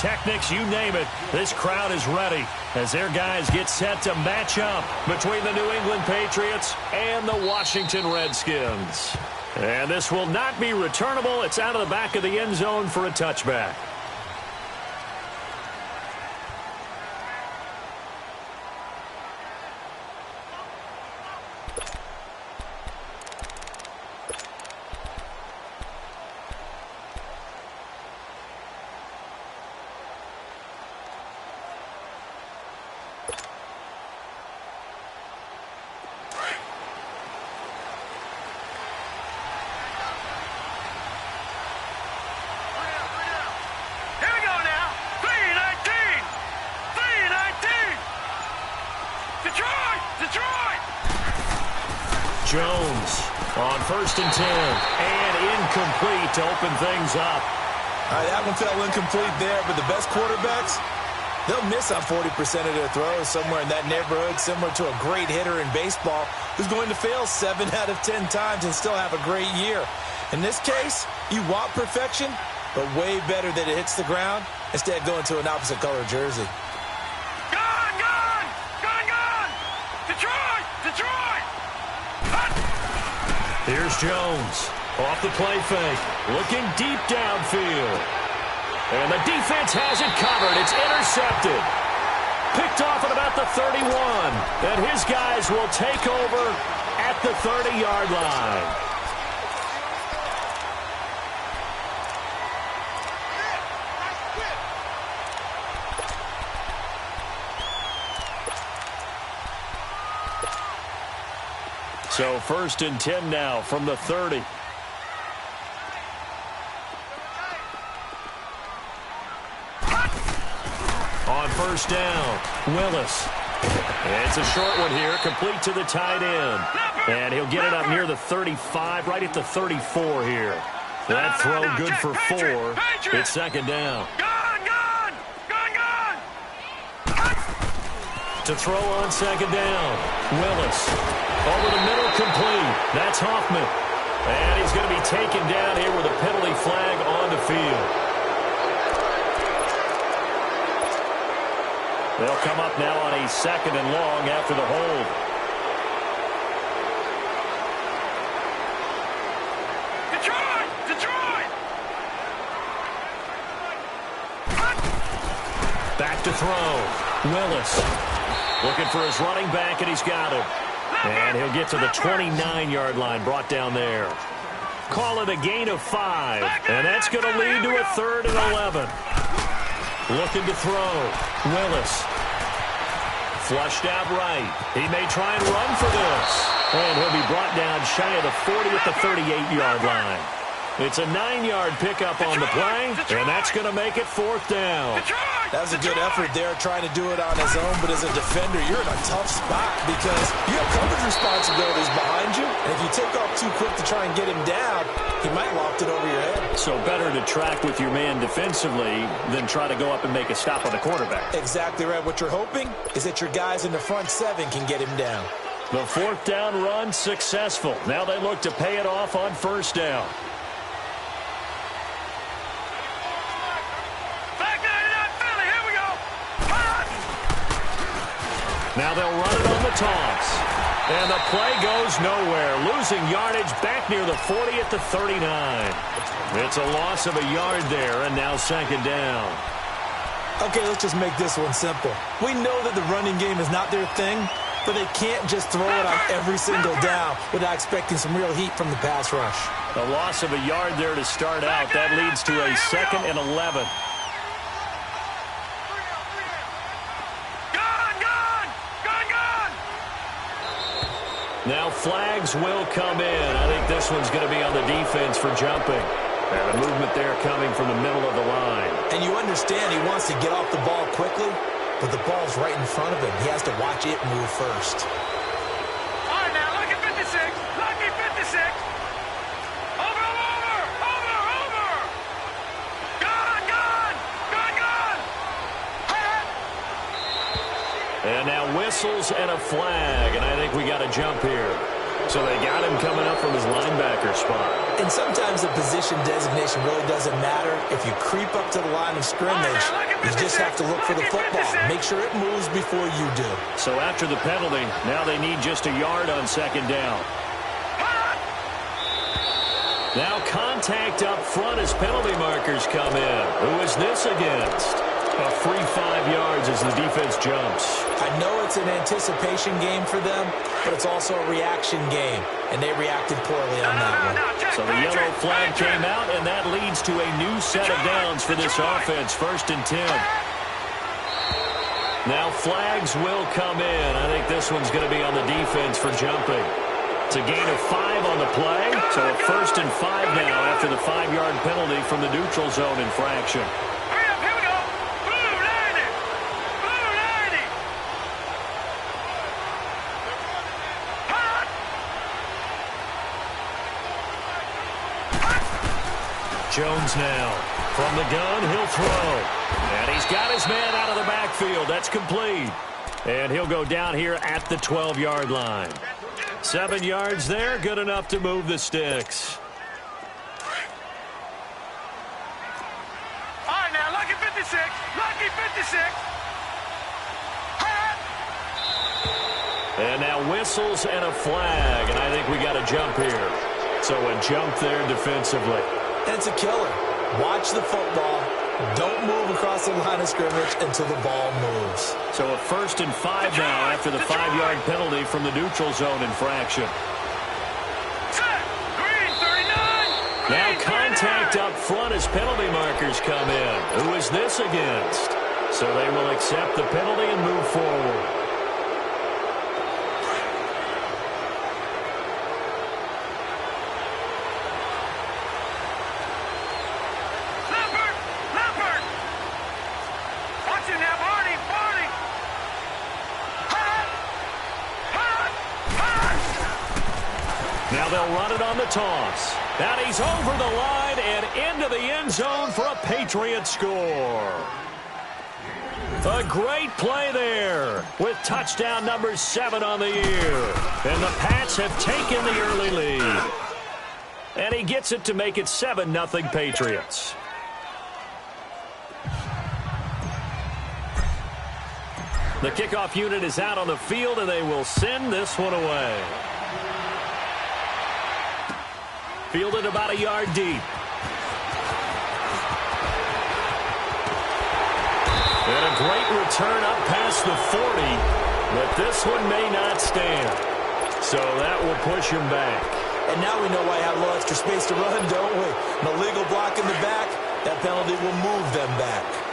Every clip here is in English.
pyrotechnics, you name it. This crowd is ready as their guys get set to match up between the New England Patriots and the Washington Redskins. And this will not be returnable. It's out of the back of the end zone for a touchback. Jones on 1st and 10, and incomplete to open things up. All right, that one fell incomplete there, but the best quarterbacks, they'll miss on 40% of their throws somewhere in that neighborhood, similar to a great hitter in baseball who's going to fail 7 out of 10 times and still have a great year. In this case, you want perfection, but way better that it hits the ground instead of going to an opposite color jersey. Gone! Gone! Gone! Gone! Detroit! Detroit! Here's Jones off the play fake, looking deep downfield. And the defense has it covered. It's intercepted. Picked off at about the 31. And his guys will take over at the 30-yard line. So 1st and 10 now from the 30. On 1st down, Willis. It's a short one here, complete to the tight end. And he'll get it up near the 35, right at the 34 here. That throw good for 4. It's 2nd down. To throw on 2nd down, Willis. Over the middle, complete. That's Hoffman. And he's going to be taken down here with a penalty flag on the field. They'll come up now on a 2nd and long after the hold. Detroit! Detroit! Back to throw. Willis looking for his running back, and he's got him. And he'll get to the 29-yard line, brought down there. Call it a gain of 5, and that's going to lead to a 3rd and 11. Looking to throw. Willis. Flushed out right. He may try and run for this. And he'll be brought down shy of the 40 at the 38-yard line. It's a 9-yard pickup on the play, and that's going to make it 4th down. That was a good effort there, trying to do it on his own, but as a defender, you're in a tough spot because you have coverage responsibilities behind you, and if you take off too quick to try and get him down, he might loft it over your head. So better to track with your man defensively than try to go up and make a stop on the quarterback. Exactly right. What you're hoping is that your guys in the front 7 can get him down. The 4th down run successful. Now they look to pay it off on 1st down. Now they'll run it on the toss. And the play goes nowhere. Losing yardage back near the 40 at the 39. It's a loss of a yard there, and now 2nd down. Okay, let's just make this one simple. We know that the running game is not their thing, but they can't just throw it on every single down without expecting some real heat from the pass rush. A loss of a yard there to start out. That leads to a 2nd and 11. Now flags will come in. I think this one's going to be on the defense for jumping. And a movement there coming from the middle of the line. And you understand he wants to get off the ball quickly, but the ball's right in front of him. He has to watch it move first. All right, now, look at 56. Lucky 56. Over, over, over, over. Gone, gone, gone, gone. And now whistles and a flag, and I think we got a jump here. So they got him coming up from his linebacker spot. And sometimes the position designation really doesn't matter. If you creep up to the line of scrimmage, you just have to look for the football. Make sure it moves before you do. So after the penalty, now they need just a yard on second down. Now contact up front as penalty markers come in. Who is this against? A free 5 yards as the defense jumps. I know it's an anticipation game for them, but it's also a reaction game, and they reacted poorly on that one. So the yellow flag came out, and that leads to a new set of downs for this offense, 1st and 10. Now flags will come in. I think this one's going to be on the defense for jumping. It's a gain of 5 on the play, so a 1st and 5 now after the 5-yard penalty from the neutral zone infraction. Jones now. From the gun, he'll throw. And he's got his man out of the backfield. That's complete. And he'll go down here at the 12-yard line. 7 yards there, good enough to move the sticks. All right, now, lucky 56. Lucky 56. And now whistles and a flag. And I think we got a jump here. So a jump there defensively. And it's a killer. Watch the football. Don't move across the line of scrimmage until the ball moves. So a 1st and 5 now after the 5-yard penalty from the neutral zone infraction. Now contact up front as penalty markers come in. Who is this against? So they will accept the penalty and move forward. Now they'll run it on the toss. And he's over the line and into the end zone for a Patriot score. A great play there with touchdown number 7 on the year. And the Pats have taken the early lead. And he gets it to make it 7-0 Patriots. The kickoff unit is out on the field, and they will send this one away. Fielded about a yard deep. And a great return up past the 40, but this one may not stand. So that will push him back. And now we know why I have a little extra space to run, don't we? An illegal block in the back, that penalty will move them back.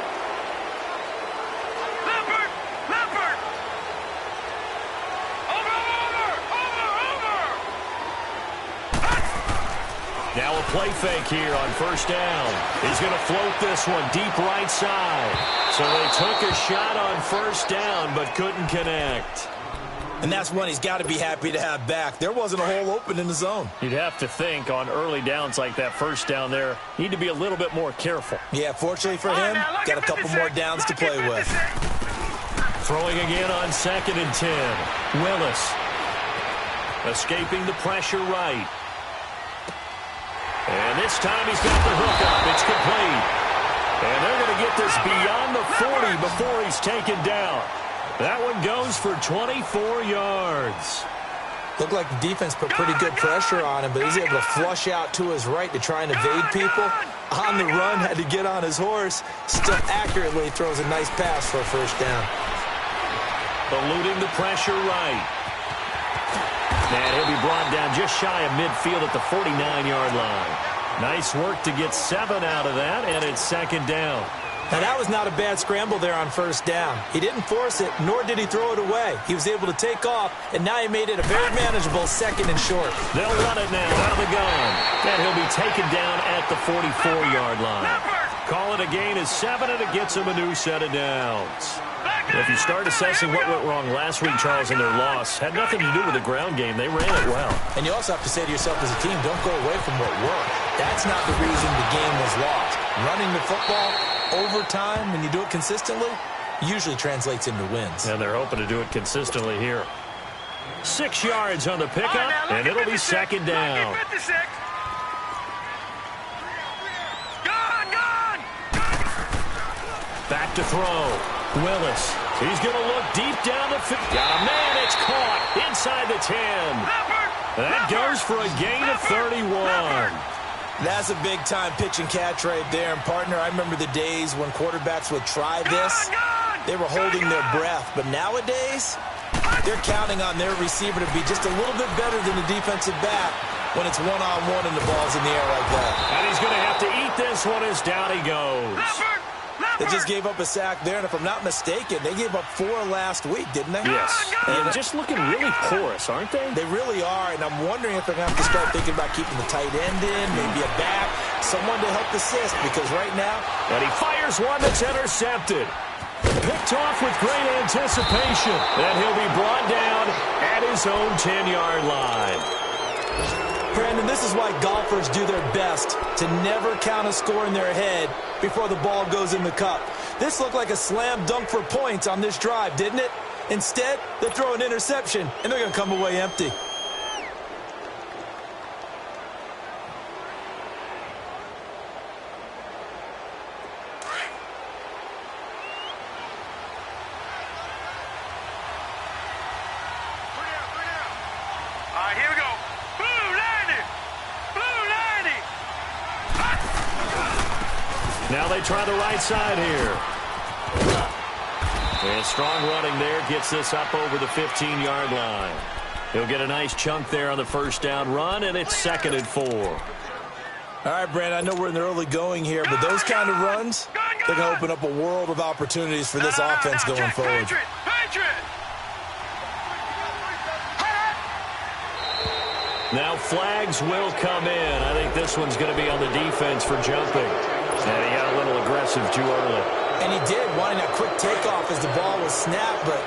Now a play fake here on 1st down. He's going to float this one deep right side. So they took a shot on 1st down but couldn't connect. And that's one he's got to be happy to have back. There wasn't a hole open in the zone. You'd have to think on early downs like that 1st down there, need to be a little bit more careful. Yeah, fortunately for him, got a couple more downs to play with. Throwing again on 2nd and 10. Willis escaping the pressure right. And this time he's got the hook up. It's complete. And they're going to get this beyond the 40 before he's taken down. That one goes for 24 yards. Looked like the defense put pretty good pressure on him, but he's able to flush out to his right to try and evade people. On the run, had to get on his horse. Still accurately throws a nice pass for a 1st down. Eluding the pressure right. And he'll be brought down just shy of midfield at the 49-yard line. Nice work to get 7 out of that, and it's 2nd down. Now, that was not a bad scramble there on 1st down. He didn't force it, nor did he throw it away. He was able to take off, and now he made it a very manageable 2nd and short. They'll run it now out of the gun. And he'll be taken down at the 44-yard line. Call it a gain of 7, and it gets him a new set of downs. If you start assessing what went wrong last week, Charles, in their loss, had nothing to do with the ground game. They ran it well. And you also have to say to yourself as a team, don't go away from what worked. That's not the reason the game was lost. Running the football over time, when you do it consistently, usually translates into wins. And they're hoping to do it consistently here. 6 yards on the pickup, and it'll be second down. Back to throw. Willis. He's going to look deep down the field. Got a man. It's caught inside the 10. That goes for a gain of 31. That's a big-time pitch and catch right there. And, partner, I remember the days when quarterbacks would try this. They were holding their breath. But nowadays, they're counting on their receiver to be just a little bit better than the defensive back when it's one-on-one and the ball's in the air like that. And he's going to have to eat this one as down he goes. They just gave up a sack there, and if I'm not mistaken, they gave up 4 last week, didn't they? Yes. And just looking really porous, aren't they? They really are, and I'm wondering if they're going to have to start thinking about keeping the tight end in, maybe a back, someone to help assist, because right now... And he fires one that's intercepted. Picked off with great anticipation. And he'll be brought down at his own 10-yard line. Brandon, this is why golfers do their best to never count a score in their head before the ball goes in the cup. This looked like a slam dunk for points on this drive, didn't it? Instead, they throw an interception, and they're going to come away empty. Here we go. Blue 90. Blue 90. Now they try the right side here. And strong running there gets this up over the 15-yard line. He'll get a nice chunk there on the first down run, and it's 2nd and 4. All right, Brandon, I know we're in the early going here, but those kind of runs, they're going to open up a world of opportunities for this offense going forward. Now flags will come in. I think this one's going to be on the defense for jumping. And he got a little aggressive too early. And he did, wanting that quick takeoff as the ball was snapped, but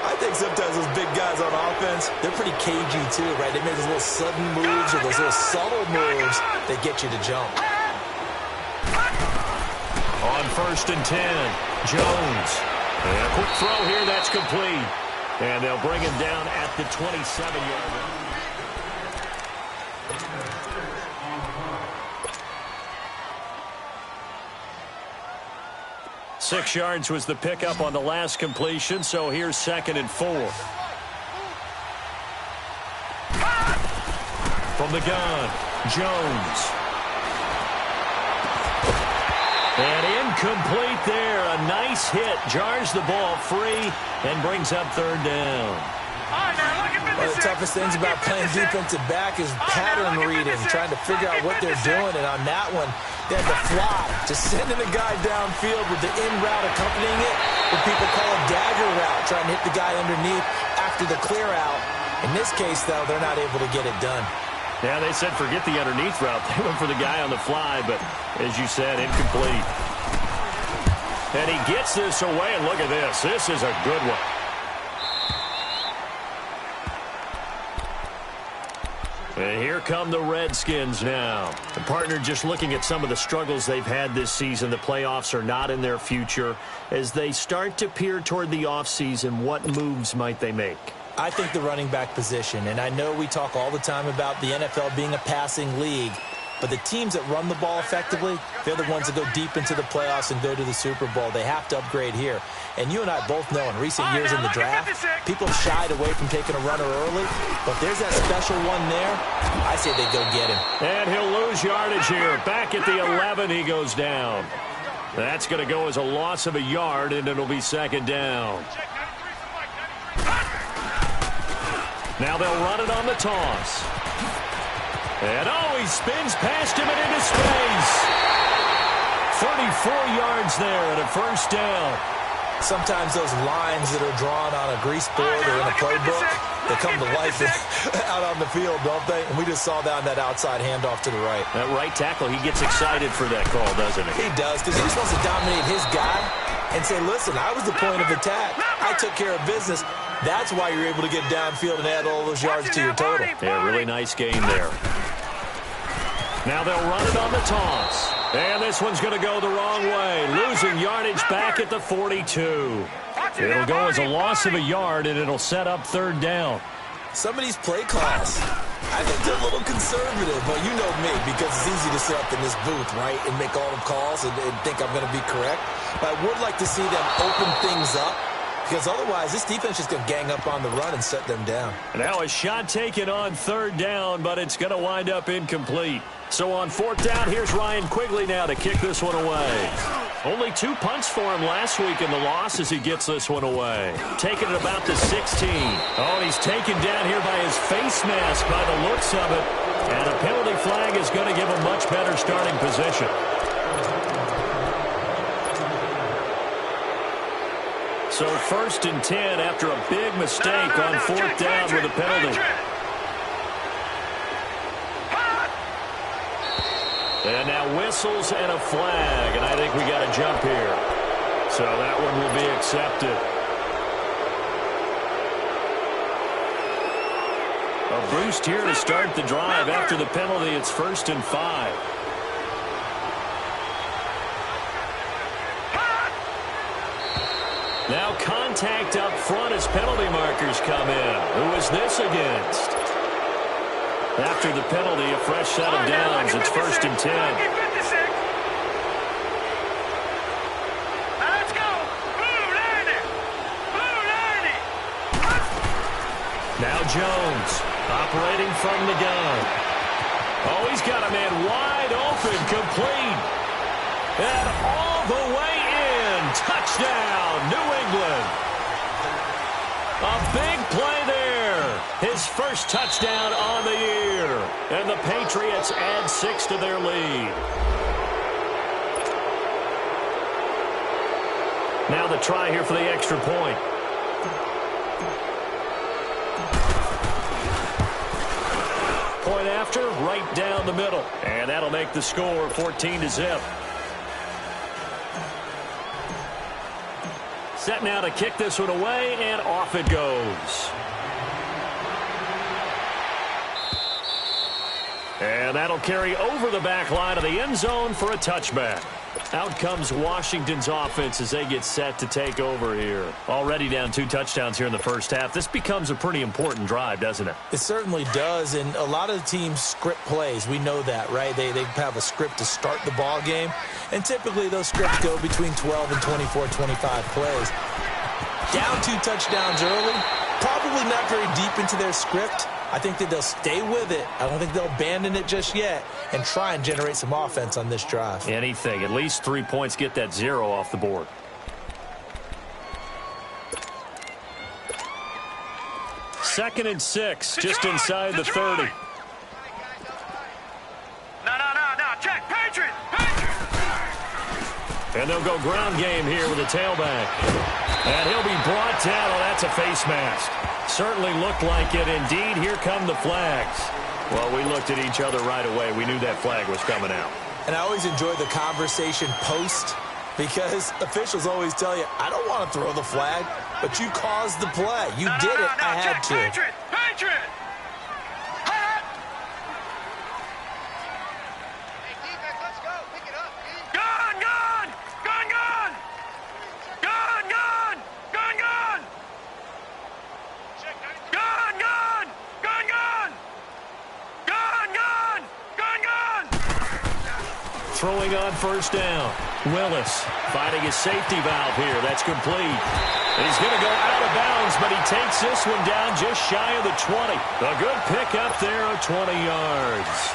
I think sometimes those big guys on offense, they're pretty cagey too, right? They make those little sudden moves or those little subtle moves that get you to jump. On 1st and 10, Jones. And a quick throw here, that's complete. And they'll bring him down at the 27-yard line. 6 yards was the pickup on the last completion, so here's 2nd and 4. From the gun, Jones. And incomplete there. A nice hit. Jars the ball free and brings up 3rd down. One of the toughest things about playing defensive back is pattern reading, trying to figure out what they're doing. And on that one, they had to fly, just sending the guy downfield with the in route accompanying it, what people call a dagger route, trying to hit the guy underneath after the clear out. In this case, though, they're not able to get it done. Yeah, they said forget the underneath route. They went for the guy on the fly, but as you said, incomplete. And he gets this away, and look at this. This is a good one. And here come the Redskins now. The partner just looking at some of the struggles they've had this season. The playoffs are not in their future. As they start to peer toward the offseason, what moves might they make? I think the running back position, and I know we talk all the time about the NFL being a passing league, but the teams that run the ball effectively, they're the ones that go deep into the playoffs and go to the Super Bowl. They have to upgrade here. And you and I both know in recent years in the draft, people shied away from taking a runner early, but there's that special one there. I say they go get him. And he'll lose yardage here. Back at the 11, he goes down. That's going to go as a loss of a yard, and it'll be 2nd down. Now they'll run it on the toss. And he spins past him and into space. 34 yards there and a 1st down. Sometimes those lines that are drawn on a grease board or in a playbook, they come to life out on the field, don't they? And we just saw that on that outside handoff to the right. That right tackle, he gets excited for that call, doesn't he? He does, because he just wants to dominate his guy and say, listen, I was the point of attack. I took care of business. That's why you're able to get downfield and add all those yards to your total. Yeah, really nice game there. Now they'll run it on the toss. And this one's going to go the wrong way. Losing yardage back at the 42. It'll go as a loss of a yard, and it'll set up 3rd down. Some of these play calls, I think they're a little conservative, but you know me, because it's easy to sit up in this booth, right, and make all the calls and think I'm going to be correct. But I would like to see them open things up, because otherwise this defense is going to gang up on the run and set them down. And now a shot taken on third down, but it's going to wind up incomplete. So on fourth down, here's Ryan Quigley now to kick this one away. Only 2 punts for him last week in the loss as he gets this one away. Taking it about the 16. Oh, he's taken down here by his face mask by the looks of it. And a penalty flag is going to give him much better starting position. So 1st and 10 after a big mistake on fourth down with a penalty. And now whistles and a flag, and I think we got a jump here. So that one will be accepted. A boost here to start the drive. After the penalty, it's 1st and 5. Now contact up front as penalty markers come in. Who is this against? After the penalty, a fresh set of downs. It's 1st and 10. Let's go. Blue 90. Blue 90. Now Jones operating from the gun. Oh, he's got a man wide open, complete. And all the way in. Touchdown, New England. A big play there. His first touchdown on the year. And the Patriots add 6 to their lead. Now the try here for the extra point. Point after, right down the middle. And that'll make the score 14-0. Set now to kick this one away, and off it goes. And that'll carry over the back line of the end zone for a touchback. Out comes Washington's offense as they get set to take over here. Already down 2 touchdowns here in the first half. This becomes a pretty important drive, doesn't it? It certainly does, and a lot of the teams script plays. We know that, right? They have a script to start the ball game, and typically those scripts go between 12 and 24, 25 plays. Down 2 touchdowns early, probably not very deep into their script. I think that they'll stay with it. I don't think they'll abandon it just yet and try and generate some offense on this drive. Anything. At least 3 points, get that 0 off the board. Second and 6, just inside the 30. No. Check. Patriot. And they'll go ground game here with a tailback. And he'll be brought down. Oh, that's a face mask. Certainly looked like it. Indeed, here come the flags. Well, we looked at each other right away. We knew that flag was coming out. And I always enjoy the conversation post, because officials always tell you, I don't want to throw the flag, but you caused the play. You did it. I had to. Patriot. Hey, defense, let's go. Pick it up, D. Gone. Throwing on first down. Willis finding his safety valve here. That's complete. And he's going to go out of bounds, but he takes this one down just shy of the 20. A good pickup there of 20 yards.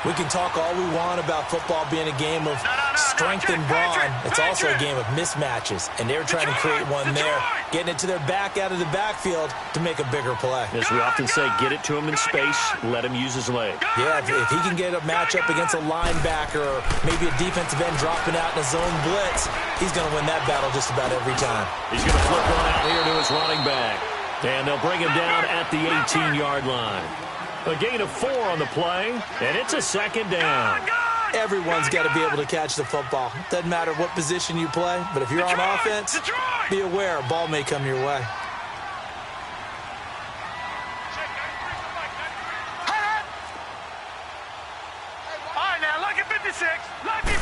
We can talk all we want about football being a game of strength and brawn. It's also a game of mismatches, and they're trying to create one there, getting it to their back out of the backfield to make a bigger play. As we often say, get it to him in space, let him use his leg. Yeah, if he can get a matchup against a linebacker or maybe a defensive end dropping out in a zone blitz, he's going to win that battle just about every time. He's going to flip one out here to his running back. And they'll bring him down at the 18-yard line. A gain of 4 on the play, and it's a second down. Everyone's got to be able to catch the football. Doesn't matter what position you play, but if you're on offense, be aware a ball may come your way. All right, now, lucky 56. Lucky.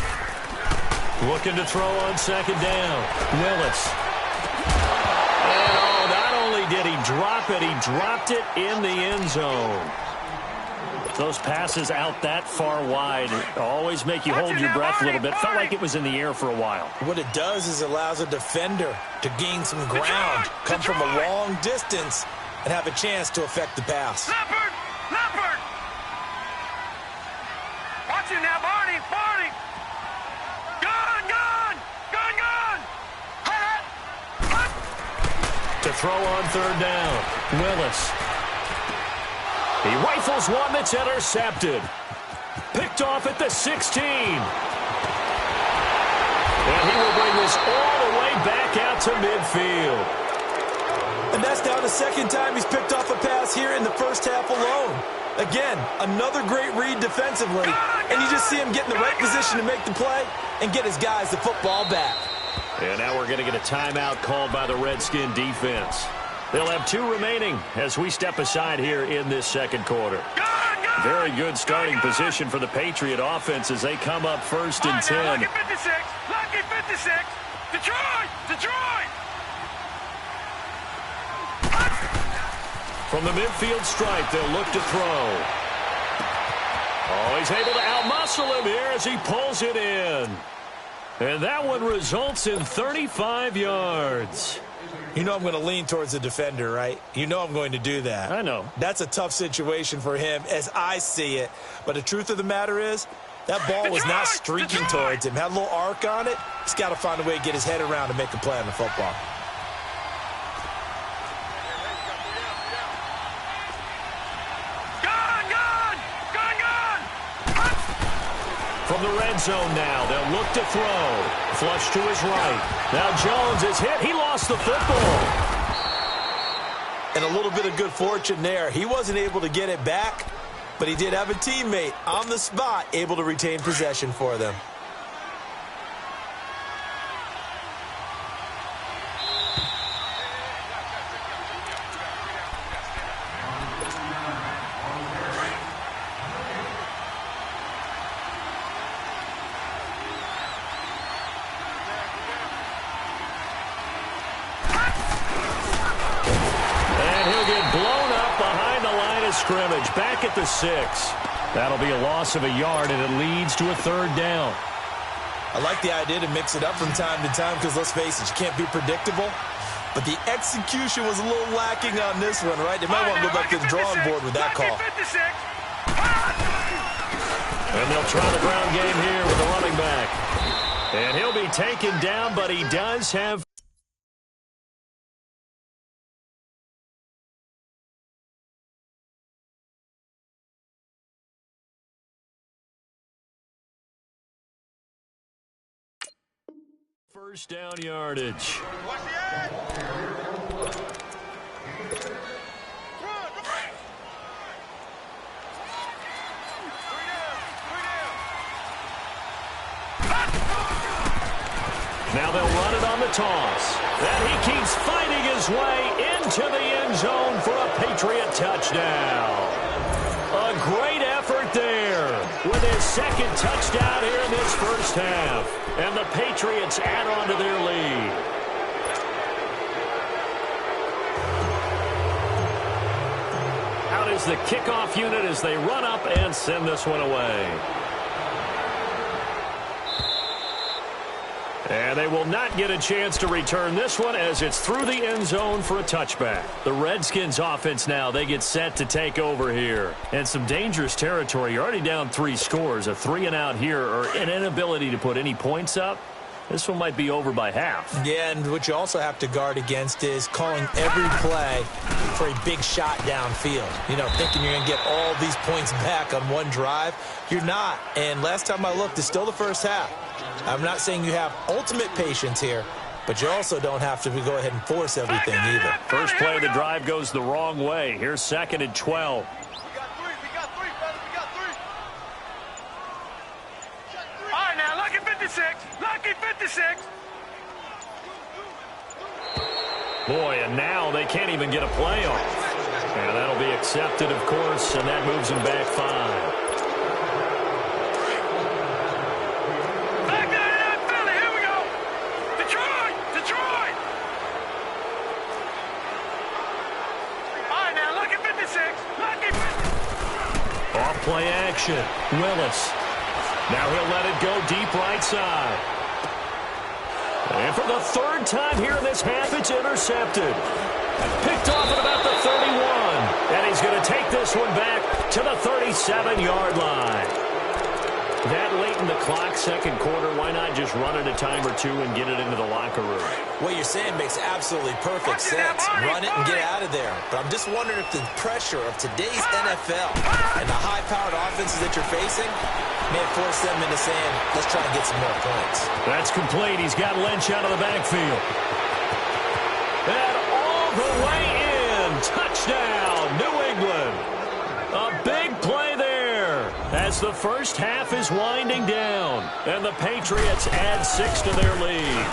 Looking to throw on second down. Willis. And not only did he drop it? He dropped it in the end zone. Those passes out that far wide always make you hold your breath a little bit. Felt like it was in the air for a while. What it does is allows a defender to gain some ground, come from a long distance, and have a chance to affect the pass. Leopard! Leopard! Watch it now, Barney! Barney! Gun! Gun! Gun! Gun! Hut! To throw on third down, Willis. He rifles one that's intercepted. Picked off at the 16. And he will bring this all the way back out to midfield. And that's now the second time he's picked off a pass here in the first half alone. Again, another great read defensively. And you just see him get in the right position to make the play and get his guys the football back. And now we're going to get a timeout called by the Redskin defense. They'll have 2 remaining as we step aside here in this second quarter. Very good starting position for the Patriot offense as they come up first and 10. Lucky 56! Lucky 56! Detroit! Detroit! From the midfield stripe, they'll look to throw. Oh, he's able to outmuscle him here as he pulls it in. And that one results in 35 yards. You know I'm going to lean towards the defender, right? You know I'm going to do that. I know. That's a tough situation for him as I see it. But the truth of the matter is, that ball was not streaking towards him. Had a little arc on it. He's got to find a way to get his head around and make a play on the football. Gun! Gun! Gun! Gun! From the red zone now, they'll look to throw. Flush to his right. Now Jones is hit. He lost the football. And a little bit of good fortune there. He wasn't able to get it back, but he did have a teammate on the spot able to retain possession for them. Scrimmage back at the 6. That'll be a loss of a yard, and it leads to a third down. I like the idea to mix it up from time to time because, let's face it, you can't be predictable. But the execution was a little lacking on this one, right? They might want to go back to the drawing board with that call. And they'll try the ground game here with the running back. And he'll be taken down, but he does have... first down yardage. Now they'll run it on the toss. And he keeps fighting his way into the end zone for a Patriot touchdown. A great effort there with his second touchdown here in this first half. And the Patriots add on to their lead. Out is the kickoff unit as they run up and send this one away. And they will not get a chance to return this one as it's through the end zone for a touchback. The Redskins offense now, they get set to take over here. And some dangerous territory. You're already down 3 scores. A 3-and-out here or an inability to put any points up. This one might be over by half. Yeah, and what you also have to guard against is calling every play for a big shot downfield. You know, thinking you're going to get all these points back on one drive. You're not. And last time I looked, it's still the first half. I'm not saying you have ultimate patience here, but you also don't have to go ahead and force everything either. First play of the drive goes the wrong way. Here's 2nd and 12. We got three, fellas. We got 3. All right, now, lucky 56. Lucky 56. Boy, and now they can't even get a play off. And that'll be accepted, of course, and that moves them back 5. Play action. Willis. Now he'll let it go deep right side. And for the third time here in this half, it's intercepted. Picked off at about the 31. And he's going to take this one back to the 37-yard line. That late in the clock, second quarter, why not just run it a time or two and get it into the locker room? What you're saying makes absolutely perfect sense. Run it and get out of there. But I'm just wondering if the pressure of today's NFL and the high-powered offenses that you're facing may force them into saying, let's try and get some more points. That's complete. He's got Lynch out of the backfield. And all the way in. Touchdown, New England. A big play there as the first half is winding down. And the Patriots add 6 to their lead.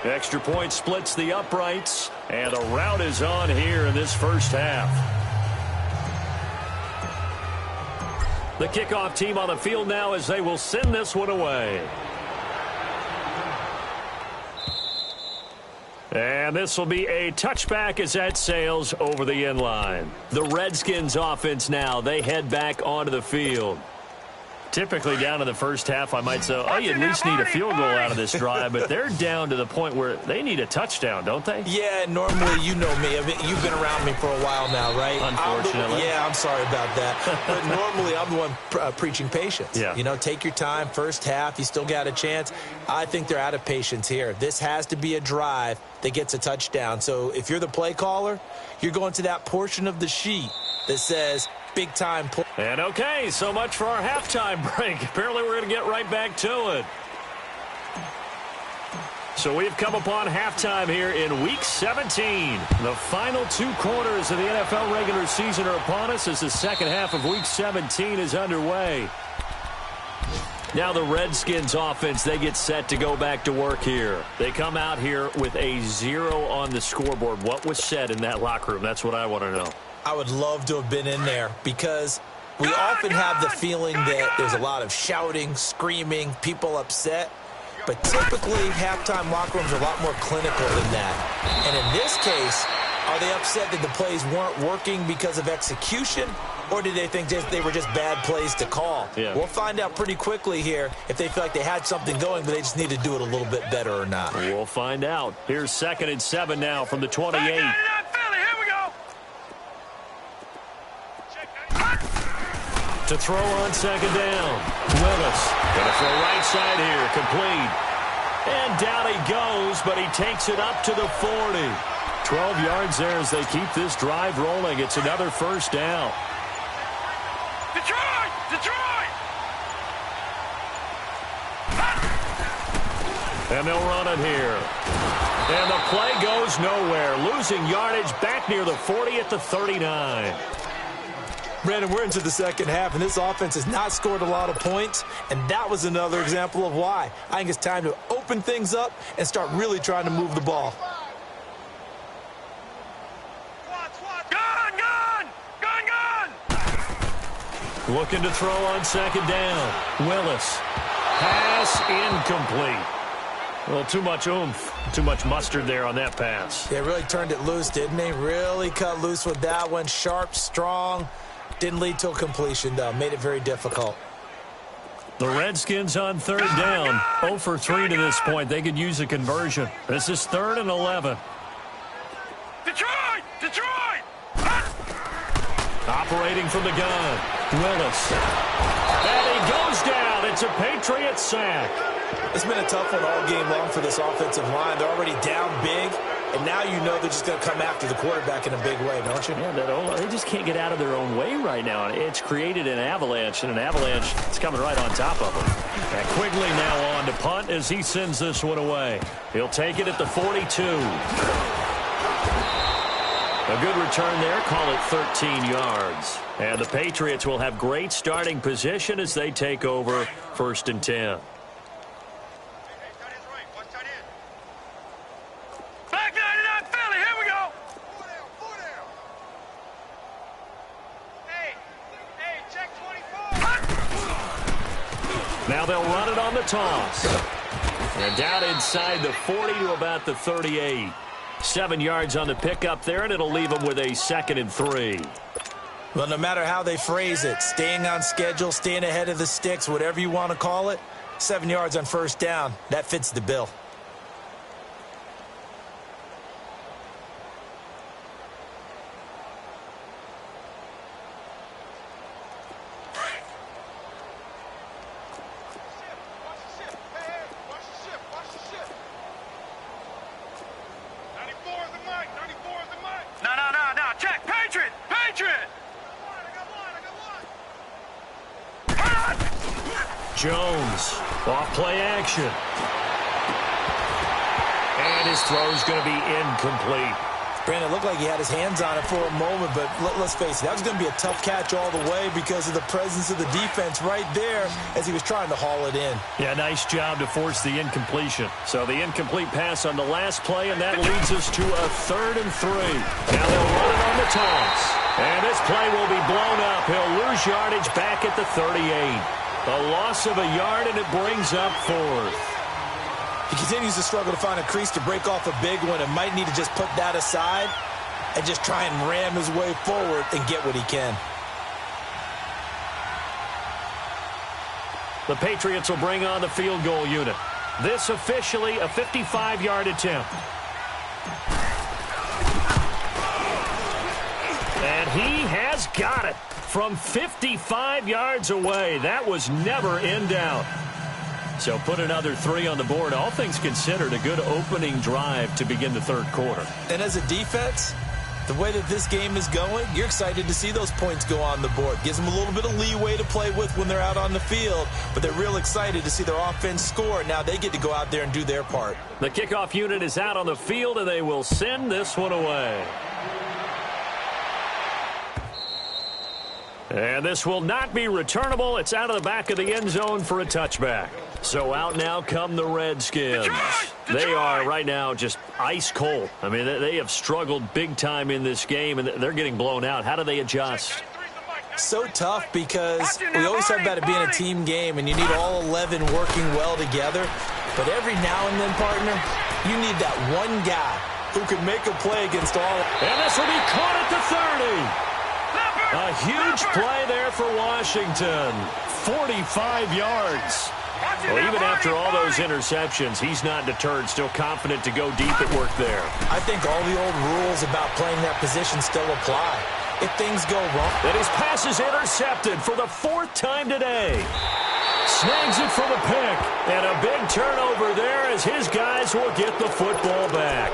Extra point splits the uprights. And a rout is on here in this first half. The kickoff team on the field now as they will send this one away. And this will be a touchback as that sails over the end line. The Redskins offense now, they head back onto the field. Typically down in the first half, I might say, oh, you at least need a field goal out of this drive, but they're down to the point where they need a touchdown, don't they? Yeah, normally, you know me. I mean, you've been around me for a while now, right? Unfortunately. I'm sorry about that. But normally, I'm the one preaching patience. Yeah. You know, take your time. First half, you still got a chance. I think they're out of patience here. This has to be a drive that gets a touchdown. So if you're the play caller, you're going to that portion of the sheet that says big time play. And okay, so much for our halftime break. Apparently we're going to get right back to it. So we've come upon halftime here in Week 17. The final 2 quarters of the NFL regular season are upon us as the second half of Week 17 is underway. Now the Redskins offense, they get set to go back to work here. They come out here with a 0 on the scoreboard. What was said in that locker room? That's what I want to know. I would love to have been in there because we often have the feeling that there's a lot of shouting, screaming, people upset. But typically, halftime locker rooms are a lot more clinical than that. And in this case, are they upset that the plays weren't working because of execution? Or did they think they were just bad plays to call? Yeah. We'll find out pretty quickly here if they feel like they had something going, but they just need to do it a little bit better or not. We'll find out. Here's 2nd and 7 now from the 28. To throw on 2nd down. Willis going to throw right side here. Complete. And down he goes, but he takes it up to the 40. 12 yards there as they keep this drive rolling. It's another first down. Detroit! Detroit! And they'll run it here. And the play goes nowhere. Losing yardage back near the 40 at the 39. Brandon, we're into the second half, and this offense has not scored a lot of points, and that was another example of why. I think it's time to open things up and start really trying to move the ball. Gun! Gun! Gun! Gun! Looking to throw on 2nd down. Willis. Pass incomplete. Well, too much oomph, too much mustard there on that pass. They really turned it loose, didn't they? Really cut loose with that one. Sharp, strong. Didn't lead to a completion, though. Made it very difficult. The Redskins on 3rd down. 0 for 3 to this point. They could use a conversion. This is 3rd and 11. Detroit! Detroit! Operating from the gun. Willis. And he goes down. It's a Patriot sack. It's been a tough one all game long for this offensive line. They're already down big, and now you know they're just going to come after the quarterback in a big way, don't you? Yeah, they just can't get out of their own way right now. It's created an avalanche, and an avalanche is coming right on top of them. And Quigley now on to punt as he sends this one away. He'll take it at the 42. A good return there. Call it 13 yards. And the Patriots will have great starting position as they take over 1st and 10. Back 99 Philly, here we go! Hey, check 24! Now they'll run it on the toss. And down inside the 40 to about the 38. 7 yards on the pickup there, and it'll leave them with a 2nd and 3. Well, no matter how they phrase it, staying on schedule, staying ahead of the sticks, whatever you want to call it, 7 yards on first down, that fits the bill. Jones, off play action. And his throw is going to be incomplete. Brandon, it looked like he had his hands on it for a moment, but let's face it, that was going to be a tough catch all the way because of the presence of the defense right there as he was trying to haul it in. Yeah, nice job to force the incompletion. So the incomplete pass on the last play, and that leads us to a 3rd and 3. Now they'll run it on the toss. And this play will be blown up. He'll lose yardage back at the 38. A loss of a yard, and it brings up 4th. He continues to struggle to find a crease to break off a big one and might need to just put that aside and just try and ram his way forward and get what he can. The Patriots will bring on the field goal unit. This officially a 55-yard attempt. And he has got it from 55 yards away. That was never in doubt. So put another 3 on the board. All things considered, a good opening drive to begin the 3rd quarter. And as a defense, the way that this game is going, you're excited to see those points go on the board. Gives them a little bit of leeway to play with when they're out on the field, but they're real excited to see their offense score. Now they get to go out there and do their part. The kickoff unit is out on the field, and they will send this one away. And this will not be returnable. It's out of the back of the end zone for a touchback. So out now come the Redskins. They are right now just ice cold. I mean, they have struggled big time in this game, and they're getting blown out. How do they adjust? So tough because we always talk about it being a team game, and you need all 11 working well together. But every now and then, partner, you need that one guy who can make a play against all. And this will be caught at the 30. A huge play there for Washington. 45 yards. Well, even after all those interceptions, he's not deterred, still confident to go deep at work there. I think all the old rules about playing that position still apply. If things go wrong. And his pass is intercepted for the 4th time today. Snags it for the pick. And a big turnover there as his guys will get the football back.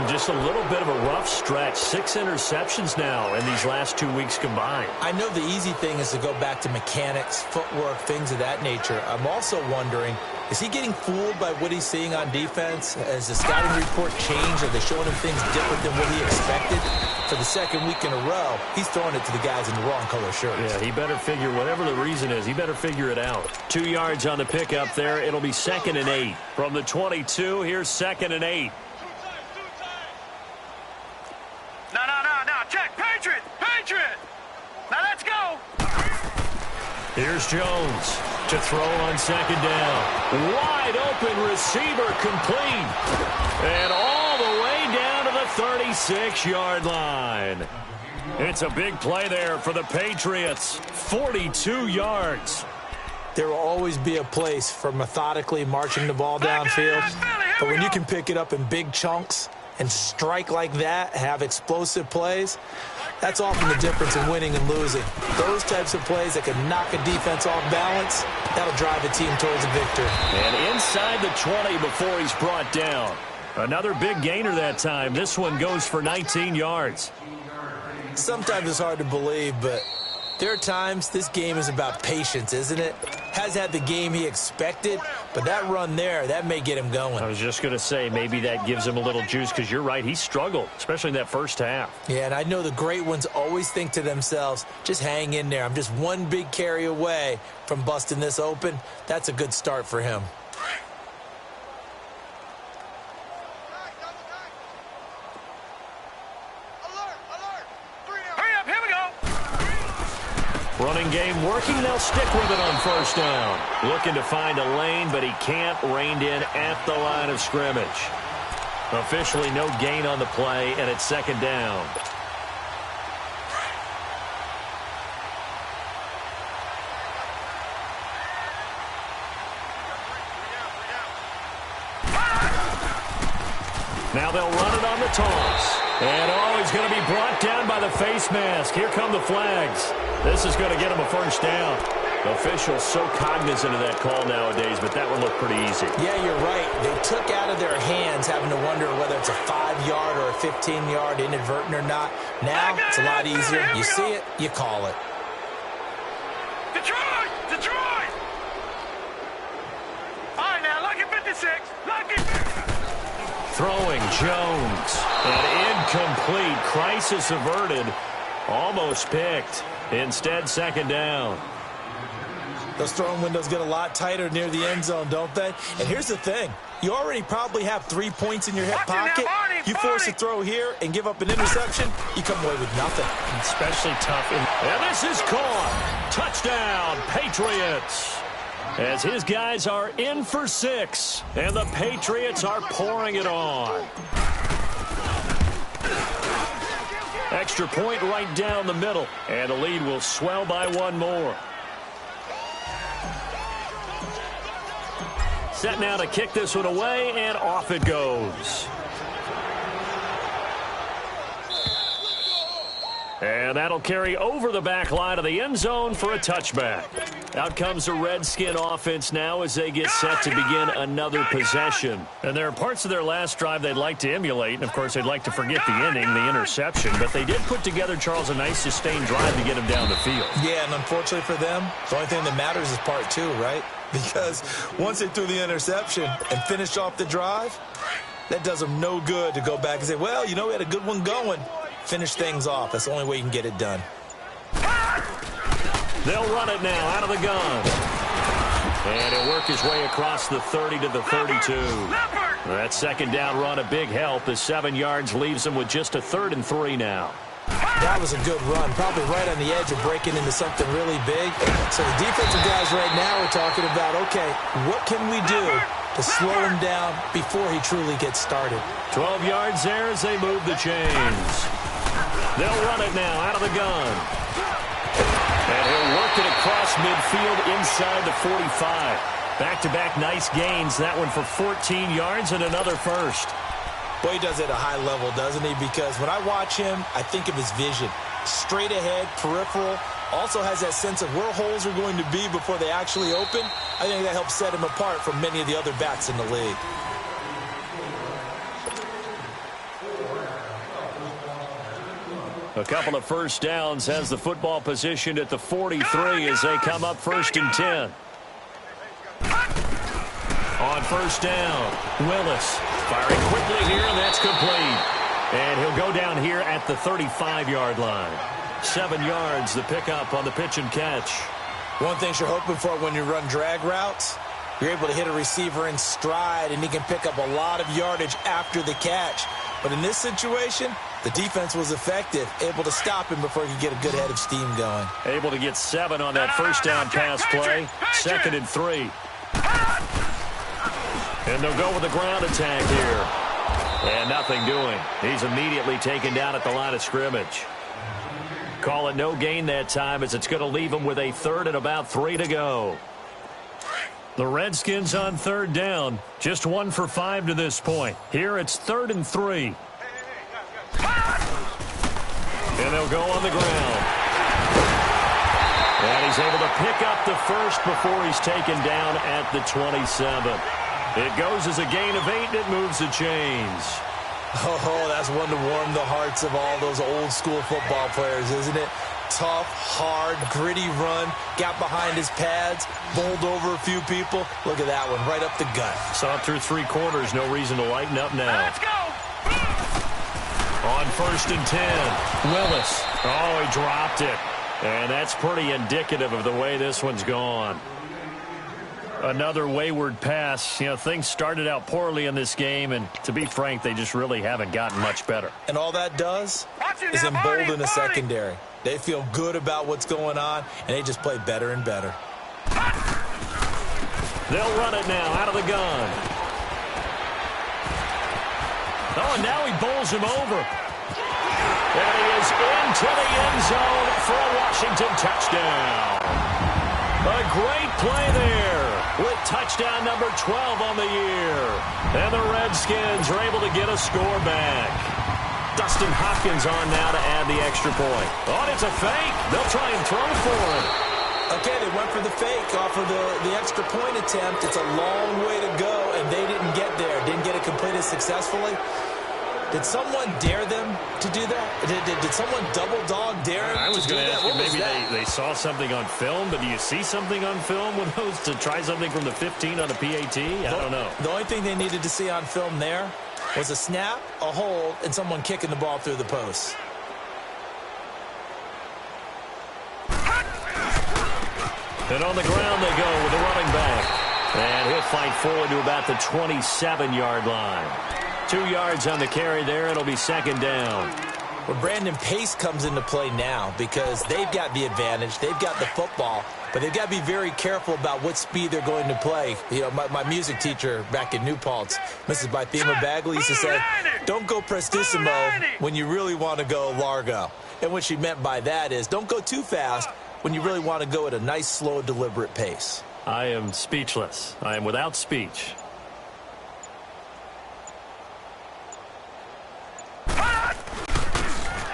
Just a little bit of a rough stretch. 6 interceptions now in these last 2 weeks combined. I know the easy thing is to go back to mechanics, footwork, things of that nature. I'm also wondering, is he getting fooled by what he's seeing on defense? Has the scouting report changed? Are they showing him things different than what he expected? For the 2nd week in a row, he's throwing it to the guys in the wrong color shirts. Yeah, he better figure, whatever the reason is, he better figure it out. 2 yards on the pickup there. It'll be 2nd and 8. From the 22, here's 2nd and 8. No, check, Patriot! Now let's go! Here's Jones to throw on 2nd down. Wide open receiver complete. And all the way down to the 36-yard line. It's a big play there for the Patriots. 42 yards. There will always be a place for methodically marching the ball downfield. But when you can pick it up in big chunks and strike like that, have explosive plays, that's often the difference in winning and losing. Those types of plays that can knock a defense off balance, that'll drive a team towards a victory. And inside the 20 before he's brought down. Another big gainer that time. This one goes for 19 yards. Sometimes it's hard to believe, but there are times this game is about patience, isn't it? Has had the game he expected, but that run there, that may get him going. I was just going to say, maybe that gives him a little juice, because you're right, he struggled, especially in that first half. Yeah, and I know the great ones always think to themselves, just hang in there. I'm just one big carry away from busting this open. That's a good start for him. Running game working. They'll stick with it on 1st down. Looking to find a lane, but he can't. Reined in at the line of scrimmage. Officially no gain on the play, and it's 2nd down. Now they'll run it on the toss. And, he's going to be brought down by the face mask. Here come the flags. This is going to get him a first down. Officials so cognizant of that call nowadays, but that one looked pretty easy. Yeah, you're right. They took out of their hands having to wonder whether it's a 5-yard or a 15-yard inadvertent or not. Now it's a lot easier. You see it, you call it. Detroit! Detroit! All right, now, lucky 56. Lucky 56. Throwing Jones. An incomplete. Crisis averted. Almost picked. Instead, second down. Those throwing windows get a lot tighter near the end zone, don't they? And here's the thing. You already probably have 3 points in your hip pocket. You force a throw here and give up an interception, you come away with nothing. Especially tough. And this is caught. Touchdown, Patriots. As his guys are in for 6. And the Patriots are pouring it on. Extra point right down the middle. And the lead will swell by 1 more. Set now to kick this one away, and off it goes. And that'll carry over the back line of the end zone for a touchback. Out comes the Redskin offense now as they get set to begin another possession. And there are parts of their last drive they'd like to emulate. And, of course, they'd like to forget the inning, the interception. But they did put together, Charles, a nice sustained drive to get him down the field. Yeah, and unfortunately for them, the only thing that matters is part 2, right? Because once they threw the interception and finished off the drive, that does them no good to go back and say, well, you know, we had a good one going. Finish things off. That's the only way you can get it done. They'll run it now out of the gun. And he'll work his way across the 30 to the 32. That second down run, a big help as 7 yards leaves them with just a 3rd and 3 now. That was a good run, probably right on the edge of breaking into something really big. So the defensive guys right now are talking about, okay, what can we do to slow him down before he truly gets started? 12 yards there as they move the chains. They'll run it now out of the gun. And he'll work it across midfield inside the 45. Back-to-back nice gains. That one for 14 yards and another first. Boy, he does it at a high level, doesn't he? Because when I watch him, I think of his vision. Straight ahead, peripheral. Also has that sense of where holes are going to be before they actually open. I think that helps set him apart from many of the other backs in the league. A couple of first downs, has the football positioned at the 43 as they come up 1st and 10. On first down, Willis firing quickly here, and that's complete. And he'll go down here at the 35-yard line. 7 yards, the pickup on the pitch and catch. One thing you're hoping for when you run drag routes, you're able to hit a receiver in stride, and he can pick up a lot of yardage after the catch. But in this situation, the defense was effective, able to stop him before he could get a good head of steam going. Able to get 7 on that first down pass play. 2nd and 3. And they'll go with the ground attack here. And nothing doing. He's immediately taken down at the line of scrimmage. Call it no gain that time as it's going to leave him with a 3rd and about 3 to go. The Redskins on 3rd down. Just 1 for 5 to this point. Here it's 3rd and 3. And they'll go on the ground. And he's able to pick up the first before he's taken down at the 27. It goes as a gain of 8, and it moves the chains. Oh, that's one to warm the hearts of all those old-school football players, isn't it? Tough, hard, gritty run, got behind his pads, bowled over a few people. Look at that one, right up the gut. Saw it through 3 quarters, no reason to lighten up now. Let's go! On 1st and 10, Willis. Oh, he dropped it. And that's pretty indicative of the way this one's gone. Another wayward pass. You know, things started out poorly in this game, and to be frank, they just really haven't gotten much better. And all that does is embolden a secondary. They feel good about what's going on, and they just play better and better. They'll run it now out of the gun. Oh, and now he bowls him over. And he is into the end zone for a Washington touchdown. A great play there. with touchdown number 12 on the year. And the Redskins are able to get a score back. Dustin Hopkins on now to add the extra point. Oh, it's a fake. They'll try and throw for it. Okay, they went for the fake off of the extra point attempt. It's a long way to go, and they didn't get there. Didn't get it completed successfully. Did someone dare them to do that? Did someone double dog dare them I was to do going to that? ask you, maybe they saw something on film, but do you see something on film with those to try something from the 15 on the PAT? I don't know. The only thing they needed to see on film there was a snap, a hold, and someone kicking the ball through the post. And on the ground they go with the running back. And he'll fight forward to about the 27-yard line. 2 yards on the carry there. It'll be second down. Well, Brandon, pace comes into play now because they've got the advantage. They've got the football, but they've got to be very careful about what speed they're going to play. You know, my music teacher back in New Paltz, Mrs. VAbller24's, used to say, don't go prestissimo when you really want to go largo. And what she meant by that is don't go too fast when you really want to go at a nice, slow, deliberate pace. I am speechless. I am without speech.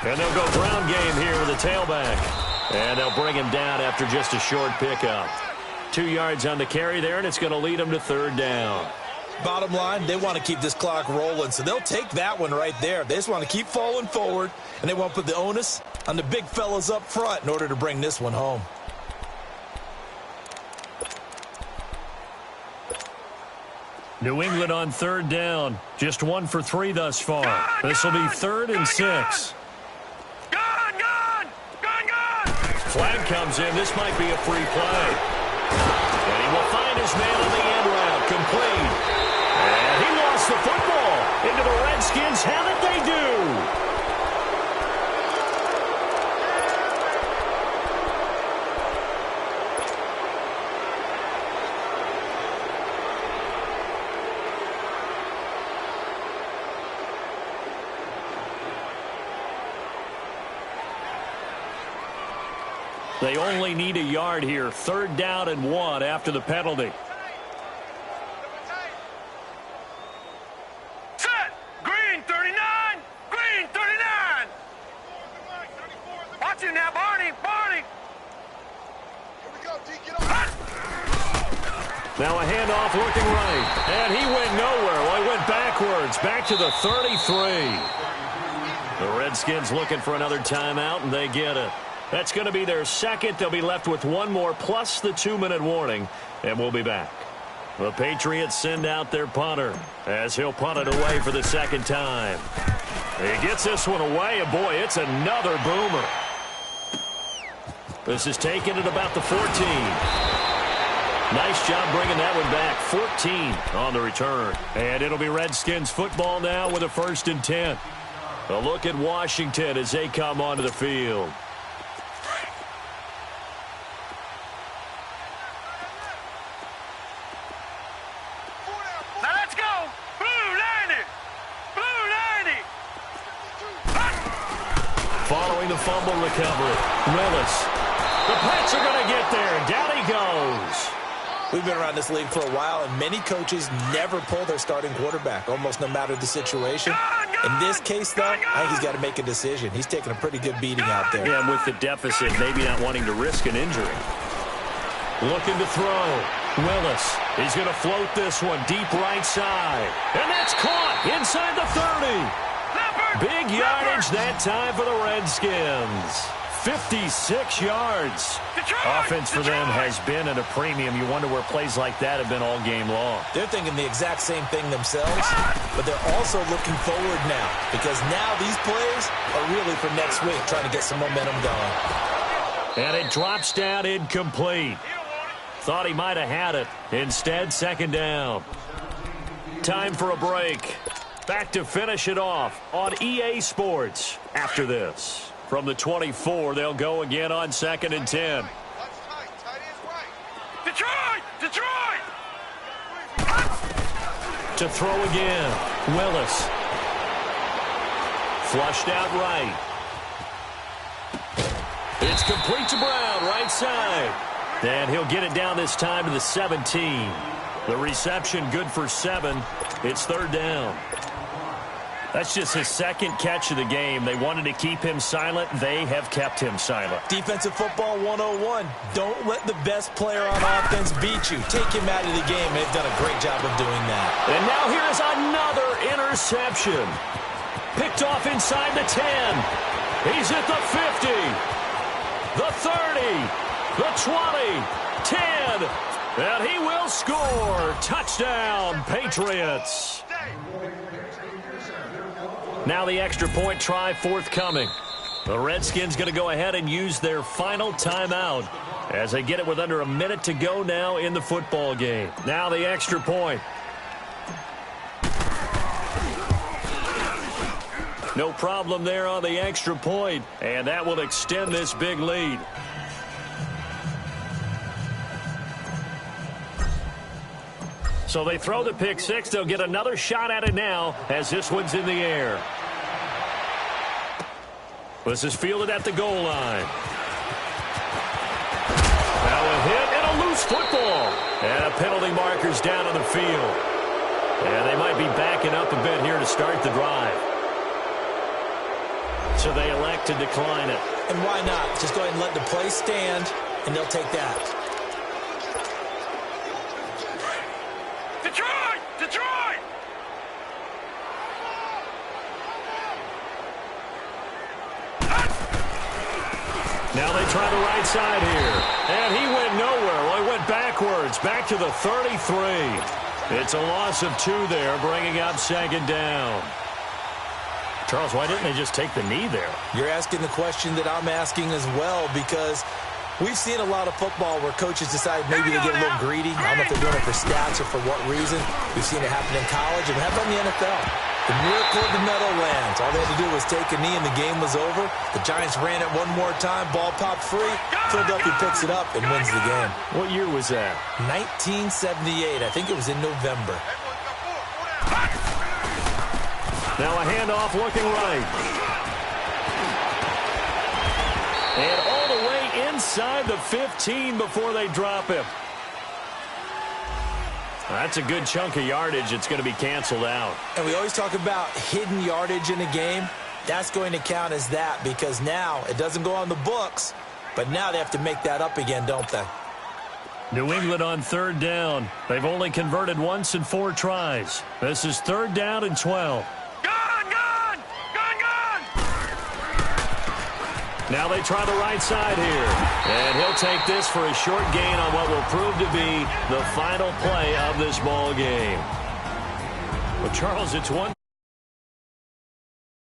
And they'll go ground game here with the tailback. And they'll bring him down after just a short pickup. 2 yards on the carry there, and it's going to lead them to third down. Bottom line, they want to keep this clock rolling, so they'll take that one right there. They just want to keep falling forward, and they want to put the onus on the big fellas up front in order to bring this one home. New England on third down. Just 1 for 3 thus far. This will be 3rd and 6. Flag comes in. This might be a free play. And he will find his man on the end route. Complete. And he lost the football. Into the Redskins have it. They do. They only need a yard here. 3rd down and 1 after the penalty. Set! Green 39! Green 39! Watch him now, Barney! Barney! Here we go, D, get on. Now a handoff looking right. And he went nowhere. Well, he went backwards. Back to the 33. The Redskins looking for another timeout, and they get it. That's going to be their second. They'll be left with 1 more plus the 2-minute warning, and we'll be back. The Patriots send out their punter as he'll punt it away for the second time. He gets this one away, and boy, it's another boomer. This is taken at about the 14. Nice job bringing that one back. 14 on the return. And it'll be Redskins football now with a 1st and 10. A look at Washington as they come onto the field. Following the fumble recovery, Willis. The Pats are going to get there. Down he goes. We've been around this league for a while, and many coaches never pull their starting quarterback, almost no matter the situation. In this case, though, I think he's got to make a decision. He's taking a pretty good beating out there. Yeah, and with the deficit, maybe not wanting to risk an injury. Looking to throw. Willis. He's going to float this one deep right side. And that's caught inside the 30. Big yardage that time for the Redskins. 56 yards. Offense for them has been at a premium. You wonder where plays like that have been all game long. They're thinking the exact same thing themselves, but they're also looking forward now because now these plays are really for next week, trying to get some momentum going. And it drops down incomplete. Thought he might have had it. Instead, second down. Time for a break. Back to finish it off on EA Sports after this. From the 24, they'll go again on 2nd and 10. That's tight. Tight is right. Detroit! Detroit! To throw again. Willis. Flushed out right. It's complete to Brown, right side. And he'll get it down this time to the 17. The reception good for 7. It's third down. That's just his second catch of the game. They wanted to keep him silent. They have kept him silent. Defensive football 101. Don't let the best player on offense beat you. Take him out of the game. They've done a great job of doing that. And now here is another interception. Picked off inside the 10. He's at the 50. The 30. The 20. 10. And he will score. Touchdown, Patriots. Now the extra point try forthcoming. The Redskins going to go ahead and use their final timeout as they get it with under a minute to go now in the football game. Now the extra point. No problem there on the extra point, and that will extend this big lead. So they throw the pick six. They'll get another shot at it now as this one's in the air. This is fielded at the goal line. Now a hit and a loose football. And a penalty marker's down on the field. And they might be backing up a bit here to start the drive. So they elect to decline it. And why not? Just go ahead and let the play stand, and they'll take that. Detroit! Detroit! Now they try the right side here. And he went nowhere. Well, he went backwards, back to the 33. It's a loss of 2 there, bringing up second down. Charles, why didn't they just take the knee there? You're asking the question that I'm asking as well, because we've seen a lot of football where coaches decide maybe they get a little greedy. I don't know if they're doing it for stats or for what reason. We've seen it happen in college, and it happened in the NFL. The miracle of the Meadowlands. All they had to do was take a knee, and the game was over. The Giants ran it one more time. Ball popped free. Philadelphia picks it up and wins the game. What year was that? 1978. I think it was in November. Now a handoff looking right. And all the way inside the 15 before they drop him. That's a good chunk of yardage. It's going to be canceled out. And we always talk about hidden yardage in a game. That's going to count as that, because now it doesn't go on the books, but now they have to make that up again, don't they? New England on third down. They've only converted once in 4 tries. This is third down and 12. Now they try the right side here. And he'll take this for a short gain on what will prove to be the final play of this ball game. Well, Charles, it's one